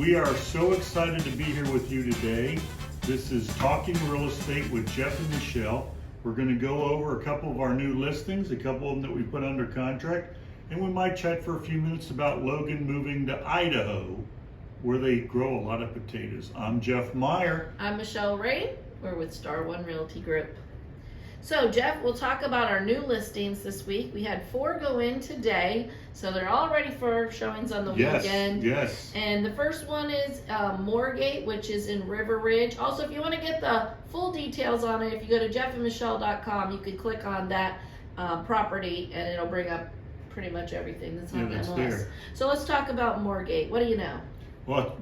We are so excited to be here with you today. This is Talking Real Estate with Jeff and Michelle. We're going to go over a couple of our new listings, a couple of them that we put under contract, and we might chat for a few minutes about Logan moving to Idaho, where they grow a lot of potatoes. I'm Jeff Meyer. I'm Michelle Ray. We're with Star One Realty Group. So Jeff, we'll talk about our new listings this week. We had 4 go in today, so they're all ready for showings on the weekend. Yes. And the first one is Moorgate, which is in River Ridge. Also, if you want to get the full details on it, if you go to jeffandmichelle.com, you can click on that property and it'll bring up pretty much everything that's on that list. There. So let's talk about Moorgate. What do you know? What?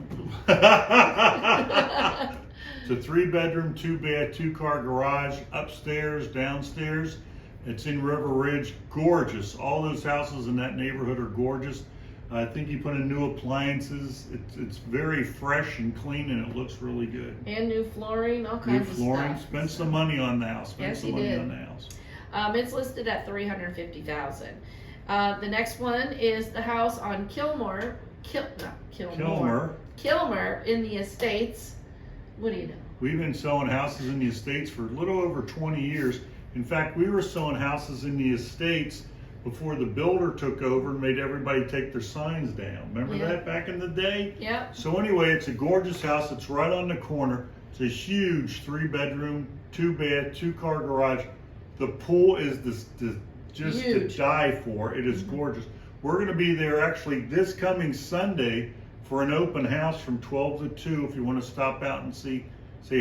It's a 3-bedroom, 2-bath, 2-car garage, upstairs, downstairs. It's in River Ridge, gorgeous. All those houses in that neighborhood are gorgeous. I think you put in new appliances. It's very fresh and clean, and it looks really good. And new flooring, all kinds of stuff. New flooring. Spend some money on the house. Spend yes, some money on the house. It's listed at $350,000. The next one is the house on Kilmer in the Estates. What do you know? We've been selling houses in the Estates for a little over 20 years. In fact, we were selling houses in the Estates before the builder took over and made everybody take their signs down. Remember that back in the day? Yeah. So anyway, it's a gorgeous house. It's right on the corner. It's a huge 3-bedroom, 2-bath, 2-car garage. The pool is just huge. To die for. It is gorgeous. We're going to be there actually this coming Sunday for an open house from 12 to 2 if you want to stop out and say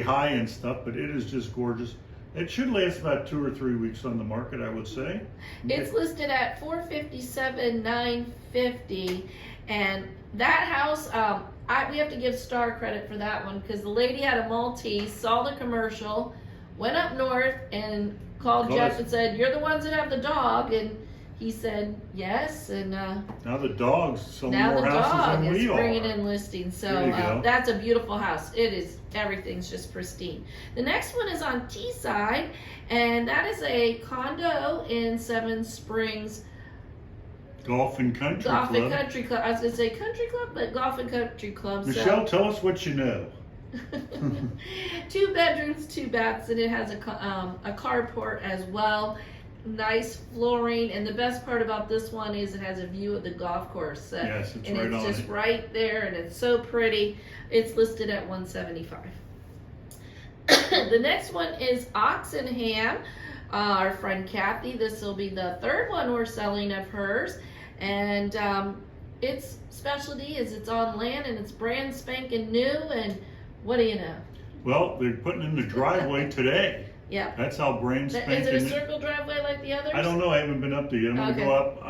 hi and stuff, but it is just gorgeous. It should last about 2 or 3 weeks on the market, I would say. It's listed at $457,950, and that house, we have to give Star credit for that one because the lady had a Maltese, saw the commercial, went up north and called Jeff and said, "You're the ones that have the dog," and he said yes, and now the dog's selling now more the houses dog than is we bringing are. in listings. So that's a beautiful house. It is. Everything's just pristine. The next one is on Teesside, and that is a condo in Seven Springs. Golf and Country Club. Golf and Country Club. I was going to say country club, but Golf and Country Club. Michelle, tell us what you know. 2 bedrooms, 2 baths, and it has a carport as well. Nice flooring, and the best part about this one is it has a view of the golf course. Yes, it's and right it's on just it. right there, and it's so pretty. It's listed at $175,000. The next one is Oxenham. Our friend Kathy. This will be the 3rd one we're selling of hers, and its specialty is it's on land and it's brand spanking new. And what do you know? Well, they're putting in the driveway today. Yeah. That's how brand spanking. Is it a circle driveway like the others? I don't know. I haven't been up there yet. I'm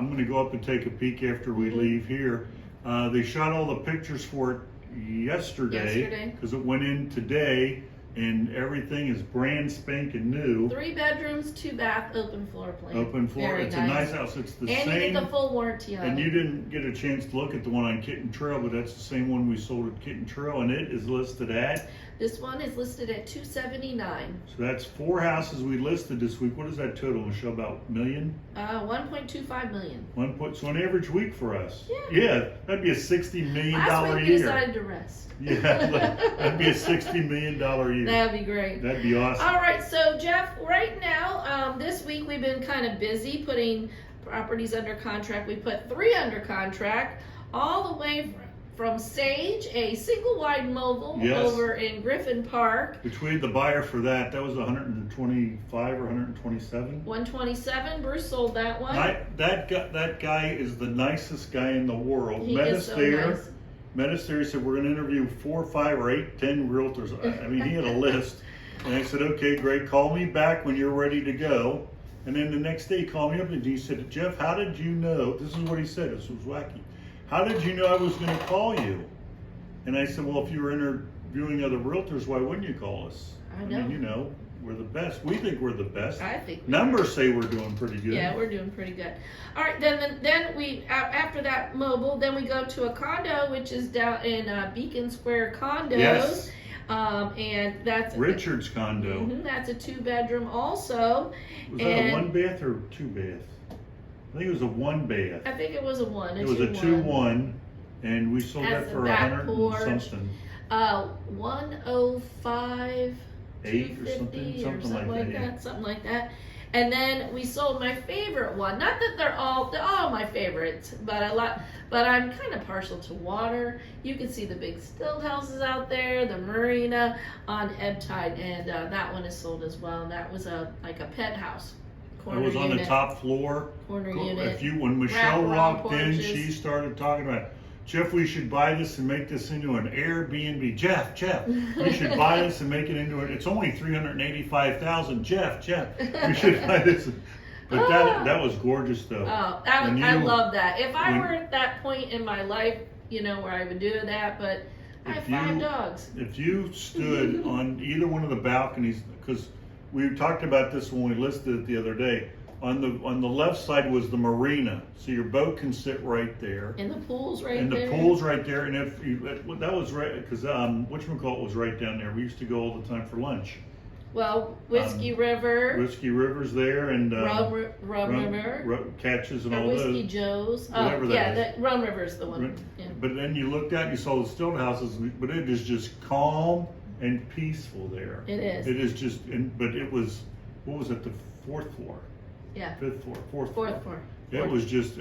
going to go up and take a peek after we leave here. They shot all the pictures for it yesterday because it went in today, and everything is brand spanking new. 3 bedrooms, 2 bath, open floor plan. Open floor. Very it's nice. a nice house. It's the and same. And you get the full warranty on it. And you didn't get a chance to look at the one on Kitten Trail, but that's the same one we sold at Kitten Trail, and it is listed at. This one is listed at $279,000. So that's 4 houses we listed this week. What is that total, Michelle? About $1 million? $1.25 million. So an average week for us. Yeah. That'd be a $60 million Last week year. we decided to rest. Yeah, that'd be a $60 million year. That'd be great. That'd be awesome. All right, so Jeff, right now, this week we've been kind of busy putting properties under contract. We put 3 under contract, all the way from Sage, a single wide mobile over in Griffin Park. Which we had the buyer for that. That was 125 or 127. 127. Bruce sold that one. That guy is the nicest guy in the world. He is so nice. Met us there. He said, we're going to interview 4, 5, or 8, 10 realtors. I mean, he had a list. And I said, okay, great. Call me back when you're ready to go. And then the next day he called me up and he said, Jeff, how did you know? This is what he said. This was wacky. How did you know I was going to call you? And I said, well, if you were interviewing other realtors, why wouldn't you call us? I know. mean, we're the best. We think we're the best. I think numbers say we're doing pretty good. Yeah, we're doing pretty good. All right, then we after that mobile, then we go to a condo, which is down in Beacon Square Condos. Yes. And that's Richard's condo. That's a 2-bedroom also. Was that a 1 bath or 2 bath? I think it was a 1 bath. I think it was a 1. It was a 2-1. and we sold Has that the for back 100 porch. and something. 105, 8 or 250 something like that, yeah. something like that. And then we sold my favorite one. Not that they're all my favorites, but I'm kind of partial to water. You can see the big stilt houses out there, the marina on ebb tide, and that one is sold as well. And that was like a pet house. It was on the top floor. Corner unit. When Michelle wraparound walked in, porches. she started talking about, Jeff, we should buy this and make this into an Airbnb. Jeff, we should buy this and make it into it. It's only $385,000. Jeff, we should buy this. But that was gorgeous though. Oh, I love that. If I were at that point in my life, where I would do that, but I have 5 dogs. If you stood on either one of the balconies, because we talked about this when we listed it the other day. On the left side was the marina, so your boat can sit right there. And the pool's right there. And the pool's right there, and if you, that was right, because whatchamacallit was right down there. We used to go all the time for lunch. Well, Whiskey River. Whiskey River's there, and Rum River. Catches and all Whiskey those. Joe's. Whatever that is. Rum River's the one. Yeah. But then you looked out and you saw the stilt houses, but it is just calm and peaceful there. It is. It is just, but it was, what was it, the 4th floor? Yeah. 5th floor, 4th floor. It was just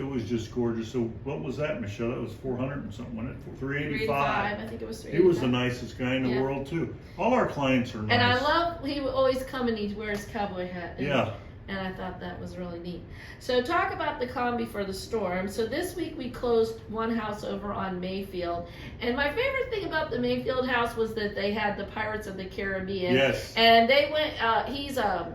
gorgeous. So what was that, Michelle? That was 400 and something, wasn't it? 385. I think it was 385. He was the nicest guy in the world too. All our clients are nice. And I love, he would always come and he'd wear his cowboy hat. And I thought that was really neat. So talk about the calm before the storm. So this week we closed one house over on Mayfield. And my favorite thing about the Mayfield house was that they had the Pirates of the Caribbean. Yes. And they went, he's a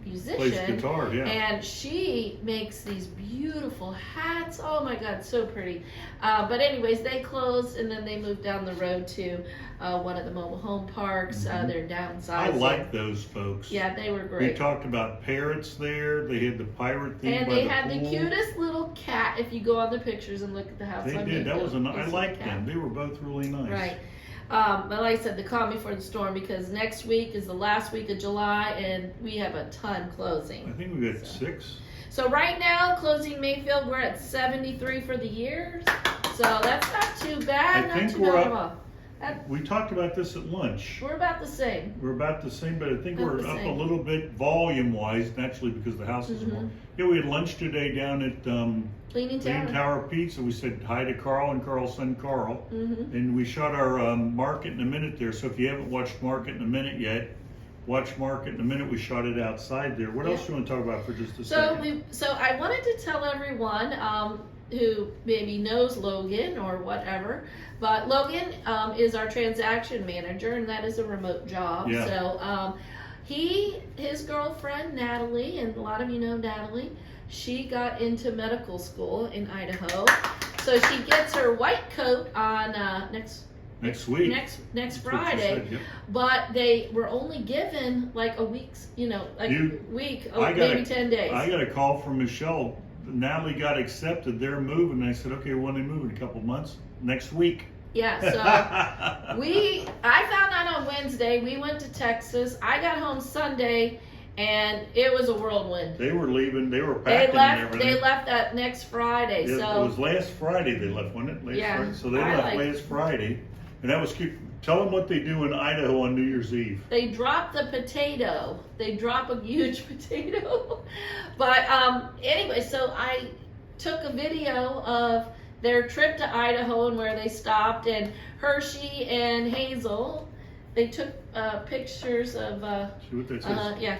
musician. Plays guitar, yeah. And she makes these beautiful hats. Oh my God, so pretty. But anyways, they closed and then they moved down the road to one of the mobile home parks. They're downsizing. I like those folks. Yeah, they were great. We talked about parrots there. They had the pirate thing and by they the had pool. the cutest little cat. If you go on the pictures and look at the house, They on did. That was I liked cat. them. They were both really nice. Right. But like I said, the calm before the storm, because next week is the last week of July and we have a ton closing. I think we got 6. So right now, closing Mayfield, we're at 73 for the year. So that's not too bad. I think we're up. We talked about this at lunch. We're about the same. We're about the same, but I think About we're the up same. a little bit volume-wise, naturally, because the houses are more. Yeah, we had lunch today down at Cleaning Clean Tower. Tower Pizza. We said hi to Carl and Carl's son Carl. And we shot our Market in a Minute there. So if you haven't watched Market in a Minute yet, watch Market in a Minute. We shot it outside there. What else do you want to talk about for just a second? So I wanted to tell everyone who maybe knows Logan or whatever, but Logan is our transaction manager, and that is a remote job. Yeah. So his girlfriend Natalie, and a lot of you know Natalie, she got into medical school in Idaho. So she gets her white coat on Next week. Next That's what you Friday. said, yep. But they were only given like a week's, week, maybe 10 days. I got a call from Michelle. Natalie got accepted. They're moving. I said, okay, when they move in a couple months? Next week. Yeah, so I found out on Wednesday. We went to Texas. I got home Sunday, and it was a whirlwind. They were leaving. They were packing and everything. They left that next Friday. It So was last Friday they left, wasn't it? Yeah, Friday. So they left last Friday, and that was cute. Tell them what they do in Idaho on New Year's Eve. they drop the potato. They drop a huge potato. But anyway, so I took a video of their trip to Idaho and where they stopped, and Hershey and Hazel, they took pictures of See what that says?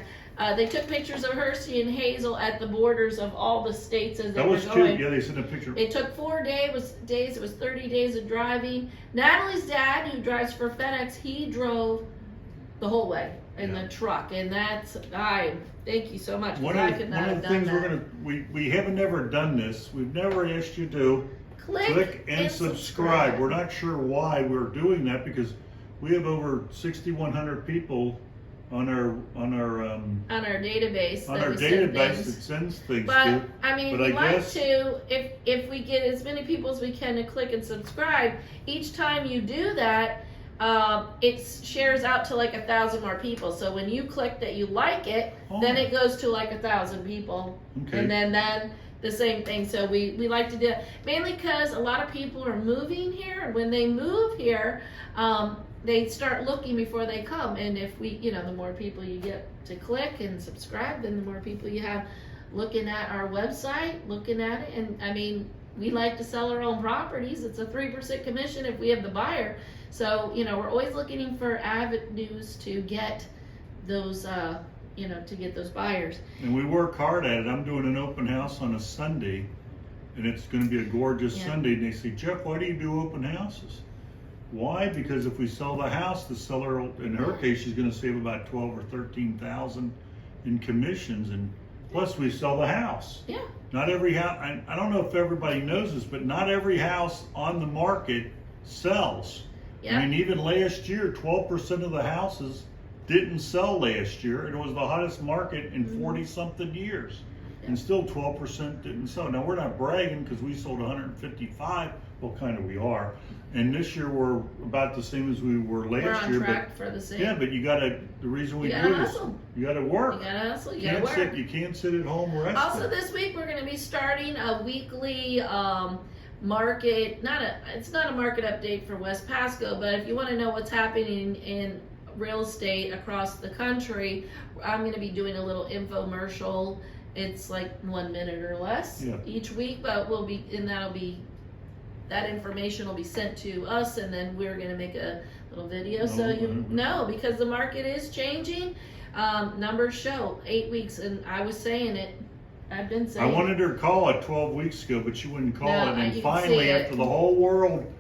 they took pictures of Hershey and Hazel at the borders of all the states as they That were was going. cute. Yeah, they sent a picture. It took 4 days. It was 30 days of driving. Natalie's dad, who drives for FedEx, he drove the whole way in the truck, and thank you so much. One I of could the not have done things that. we haven't never done this. We've never asked you to click and subscribe. We're not sure why we're doing that, because we have over 6,100 people on our database. That sends things But to. I mean, But we I like guess- to, if we get as many people as we can to click and subscribe, each time you do that, it shares out to like 1,000 more people. So when you click that you like it, then it goes to like 1,000 people, Okay. and then the same thing. So we like to do it mainly because a lot of people are moving here, and when they move here, they start looking before they come. And if we, the more people you get to click and subscribe, then the more people you have looking at our website, looking at it. And I mean, we like to sell our own properties. It's a 3% commission if we have the buyer. So, we're always looking for avenues to get those, to get those buyers. And we work hard at it. I'm doing an open house on a Sunday, and it's going to be a gorgeous Sunday. And they say, Jeff, why do you do open houses? Why? Because if we sell the house, the seller, in her case, she's going to save about 12 or 13,000 in commissions, and plus we sell the house. Yeah. Not every house. I don't know if everybody knows this, but not every house on the market sells. Yeah. I mean, even last year, 12% of the houses didn't sell last year, and it was the hottest market in 40-something years. Yeah. And still 12% didn't sell. Now, we're not bragging because we sold 155. Well, kind of we are. And this year we're about the same as we were last year. We're on track for the same. Yeah, but the reason we do this, you gotta work. You gotta hustle, you gotta work. You can't sit at home resting. Also this week we're gonna be starting a weekly market, it's not a market update for West Pasco, but if you wanna know what's happening in real estate across the country, I'm gonna be doing a little infomercial. It's like 1 minute or less each week, but that information will be sent to us, and then we're going to make a little video so you know, because the market is changing. Numbers show 8 weeks, and I was saying it. I've been saying I wanted her to call it 12 weeks ago, but she wouldn't call it. And finally, after the whole world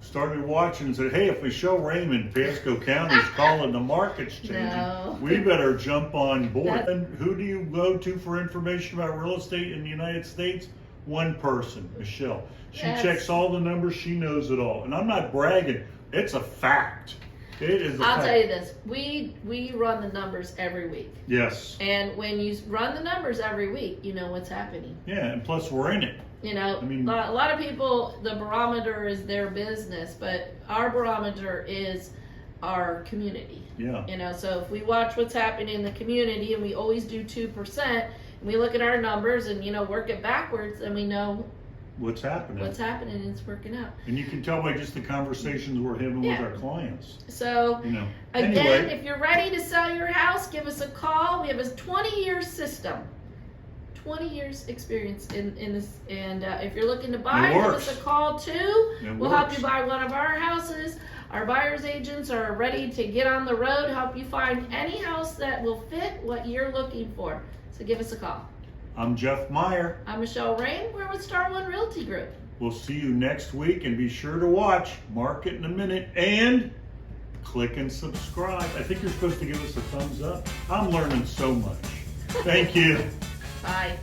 started watching and said, hey, if we show Raymond, Pasco County's calling, the market's changing, we better jump on board. And who do you go to for information about real estate in the United States? One person, Michelle. She checks all the numbers. She knows it all. And I'm not bragging. It's a fact. It is a fact. I'll tell you this. We run the numbers every week. Yes. And when you run the numbers every week, you know what's happening. Yeah, and plus we're in it. I mean, a lot of people, the barometer is their business, but our barometer is our community. Yeah. So if we watch what's happening in the community, and we always do 2%, and we look at our numbers and, work it backwards, and we know what's happening. And it's working out. And you can tell by just the conversations we're having with our clients. So, again, if you're ready to sell your house, give us a call. We have a 20-year system. 20 years experience in this, and if you're looking to buy, give us a call too. We'll help you buy one of our houses. Our buyer's agents are ready to get on the road, help you find any house that will fit what you're looking for. So give us a call. I'm Jeff Meyer. I'm Michelle Rain. We're with Star One Realty Group. We'll see you next week, and be sure to watch Market in a Minute and click and subscribe. I think you're supposed to give us a thumbs up. I'm learning so much. Thank you. Bye.